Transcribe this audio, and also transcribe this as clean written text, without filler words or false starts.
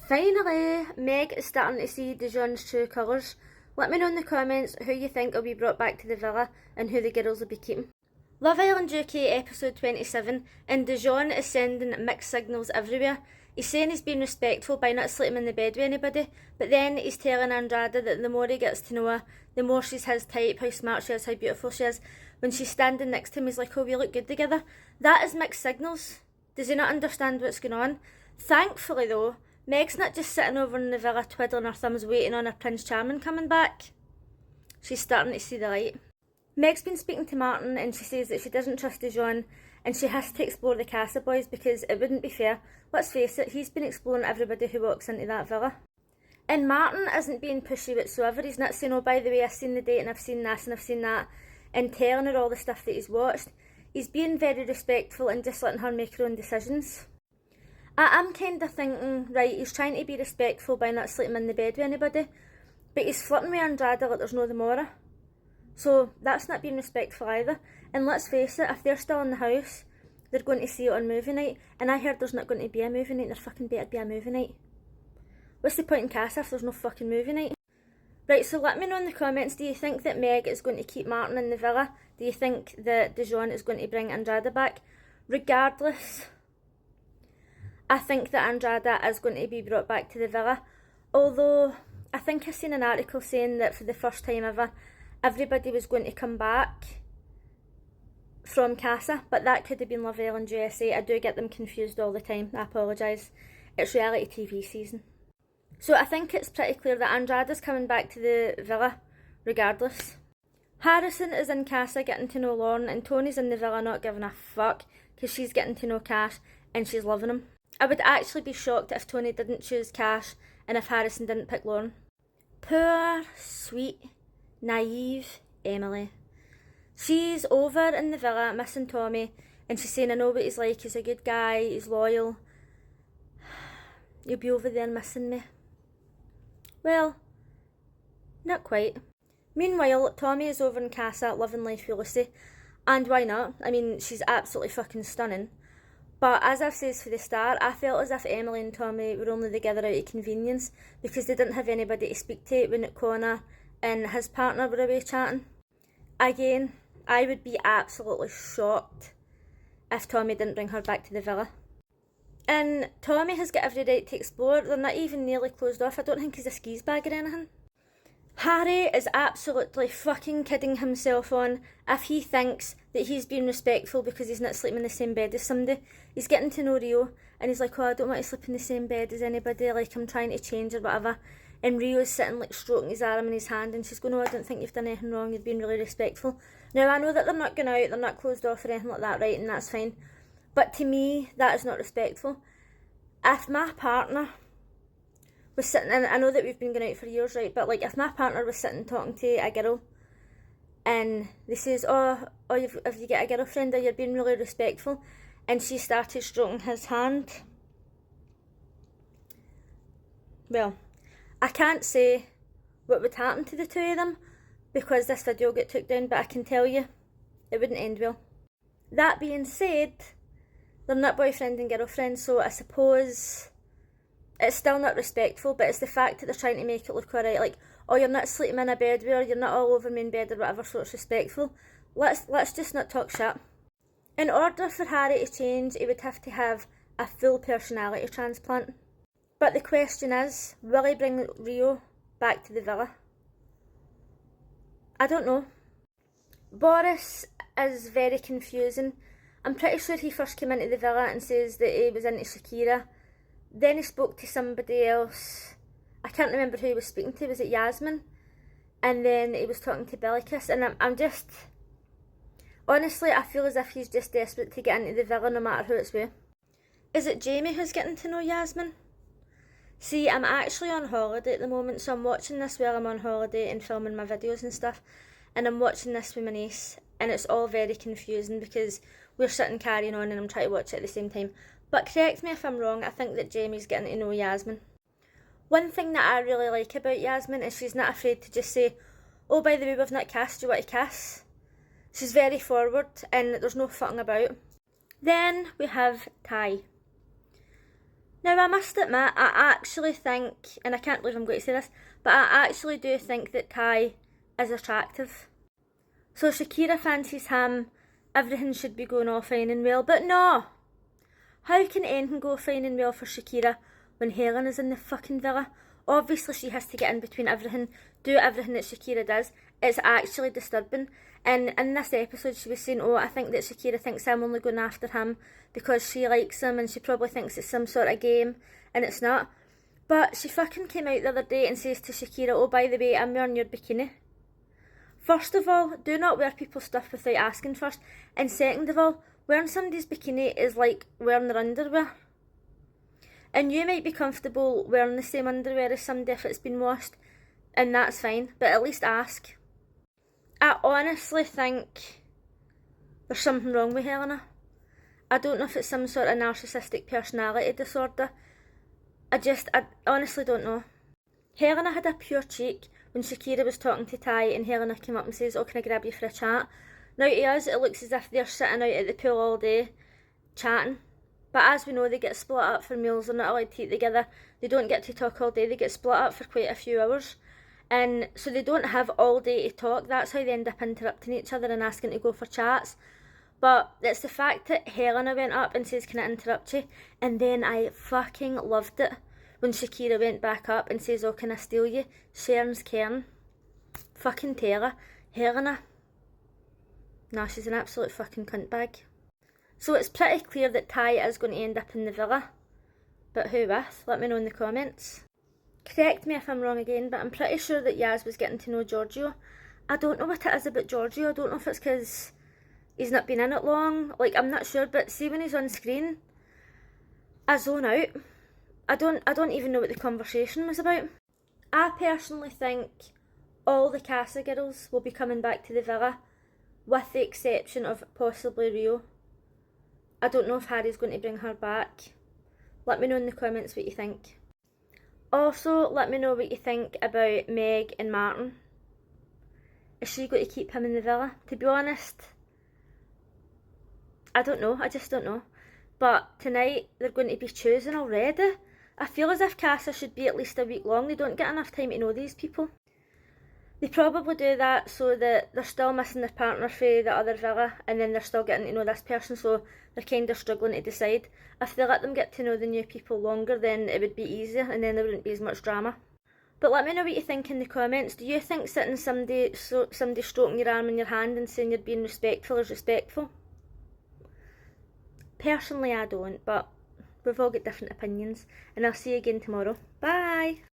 Finally, Meg is starting to see Dijon's true colours. Let me know in the comments who you think will be brought back to the villa and who the girls will be keeping. Love Island UK episode 27, and Dijon is sending mixed signals everywhere. He's saying he's being respectful by not sleeping in the bed with anybody, but then he's telling Andrada that the more he gets to know her, the more she's his type, how smart she is, how beautiful she is. When she's standing next to him, he's like, oh, we look good together. That is mixed signals. Does he not understand what's going on? Thankfully though, Meg's not just sitting over in the villa twiddling her thumbs waiting on her Prince Charming coming back. She's starting to see the light. Meg's been speaking to Martin and she says that she doesn't trust Dijon and she has to explore the Casa boys because it wouldn't be fair. Let's face it, he's been exploring everybody who walks into that villa. And Martin isn't being pushy whatsoever. He's not saying, oh, by the way, I've seen the date and I've seen this and I've seen that, and telling her all the stuff that he's watched. He's being very respectful and just letting her make her own decisions. I'm kind of thinking, right, he's trying to be respectful by not sleeping in the bed with anybody, but he's flirting with Andrada like there's no tomorrow. So that's not being respectful either. And let's face it, if they're still in the house, they're going to see it on movie night. And I heard there's not going to be a movie night. There fucking better be a movie night. What's the point in Casa if there's no fucking movie night? Right, so let me know in the comments, do you think that Meg is going to keep Martin in the villa? Do you think that Dijon is going to bring Andrada back? Regardless, I think that Andrada is going to be brought back to the villa. Although, I think I seen an article saying that for the first time ever, everybody was going to come back from Casa, but that could have been Love Island USA. I do get them confused all the time, I apologise. It's reality TV season. So I think it's pretty clear that Andrada's coming back to the villa, regardless. Harrison is in Casa getting to know Lauren, and Tony's in the villa not giving a fuck, because she's getting to know Cash, and she's loving him. I would actually be shocked if Tony didn't choose Cash, and if Harrison didn't pick Lauren. Poor, sweet, naive Emily. She's over in the villa missing Tommy, and she's saying, I know what he's like, he's a good guy, he's loyal. You'll be over there missing me. Well, not quite. Meanwhile, Tommy is over in Casa loving life with Lucy, and why not? I mean, she's absolutely fucking stunning. But as I've said for the start, I felt as if Emily and Tommy were only together out of convenience because they didn't have anybody to speak to when Connor and his partner were away chatting. Again, I would be absolutely shocked if Tommy didn't bring her back to the villa. And Tommy has got every right to explore. They're not even nearly closed off. I don't think he's a skis bag or anything. Harry is absolutely fucking kidding himself on if he thinks that he's being respectful because he's not sleeping in the same bed as somebody. He's getting to know Rio and he's like, oh, I don't want to sleep in the same bed as anybody, like I'm trying to change or whatever. And Rio's sitting like stroking his arm in his hand and she's going, oh, I don't think you've done anything wrong, you've been really respectful. Now I know that they're not going out, they're not closed off or anything like that, right, and that's fine. But to me, that is not respectful. If my partner was sitting, and I know that we've been going out for years, right, but like if my partner was sitting talking to a girl and they says, oh if you get a girlfriend or you're being really respectful, and she started stroking his hand, well, I can't say what would happen to the two of them because this video got took down, but I can tell you it wouldn't end well. That being said, they're not boyfriend and girlfriend, so I suppose it's still not respectful, but it's the fact that they're trying to make it look alright, like, oh, you're not sleeping in a bed with her, you're not all over me in bed or whatever, so it's respectful. Let's just not talk shit. In order for Harry to change, he would have to have a full personality transplant. But the question is, will he bring Rio back to the villa? I don't know. Boris is very confusing. I'm pretty sure he first came into the villa and says that he was into Shakira. Then he spoke to somebody else. I can't remember who he was speaking to. Was it Yasmin? And then he was talking to Bellicus. And I'm just... honestly, I feel as if he's just desperate to get into the villa no matter who it's with. Is it Jamie who's getting to know Yasmin? See, I'm actually on holiday at the moment, so I'm watching this while I'm on holiday and filming my videos and stuff. And I'm watching this with my niece. And it's all very confusing because we're sitting carrying on and I'm trying to watch it at the same time. But correct me if I'm wrong, I think that Jamie's getting to know Yasmin. One thing that I really like about Yasmin is she's not afraid to just say, oh, by the way, we've not kissed, do you want to kiss? She's very forward and there's no fucking about. Then we have Ty. Now, I must admit, I actually think, and I can't believe I'm going to say this, but I actually do think that Ty is attractive. So Shakira fancies him, everything should be going all fine and well, but no! How can anything go fine and well for Shakira when Helen is in the fucking villa? Obviously she has to get in between everything, do everything that Shakira does. It's actually disturbing. And in this episode she was saying, oh, I think that Shakira thinks I'm only going after him because she likes him and she probably thinks it's some sort of game, and it's not. But she fucking came out the other day and says to Shakira, oh, by the way, I'm wearing your bikini. First of all, do not wear people's stuff without asking first. And second of all, wearing somebody's bikini is like wearing their underwear. And you might be comfortable wearing the same underwear as somebody if it's been washed, and that's fine, but at least ask. I honestly think there's something wrong with Helena. I don't know if it's some sort of narcissistic personality disorder. I honestly don't know. Helena had a pure cheek when Shakira was talking to Ty and Helena came up and says, oh, can I grab you for a chat? Now to us it looks as if they're sitting out at the pool all day chatting. But as we know, they get split up for meals, they're not allowed to eat together, they don't get to talk all day, they get split up for quite a few hours. And so they don't have all day to talk, that's how they end up interrupting each other and asking to go for chats. But it's the fact that Helena went up and says, can I interrupt you? And then I fucking loved it when Shakira went back up and says, oh, can I steal you? Sharon's cairn. Fucking tell her. Helena. Nah, she's an absolute fucking cunt bag. So it's pretty clear that Ty is going to end up in the villa. But who with? Let me know in the comments. Correct me if I'm wrong again, but I'm pretty sure that Yaz was getting to know Giorgio. I don't know what it is about Giorgio. I don't know if it's because he's not been in it long. Like, I'm not sure, but see when he's on screen, I zone out. I don't even know what the conversation was about. I personally think all the Casa girls will be coming back to the villa, with the exception of possibly Rio. I don't know if Harry's going to bring her back. Let me know in the comments what you think. Also, let me know what you think about Meg and Martin. Is she going to keep him in the villa? To be honest, I don't know. I just don't know. But tonight they're going to be choosing already. I feel as if Casa should be at least a week long. They don't get enough time to know these people. They probably do that so that they're still missing their partner for the other villa, and then they're still getting to know this person, so they're kind of struggling to decide. If they let them get to know the new people longer, then it would be easier and then there wouldn't be as much drama. But let me know what you think in the comments. Do you think sitting somebody stroking your arm in your hand and saying you're being respectful is respectful? Personally I don't, but we've all got different opinions, and I'll see you again tomorrow. Bye!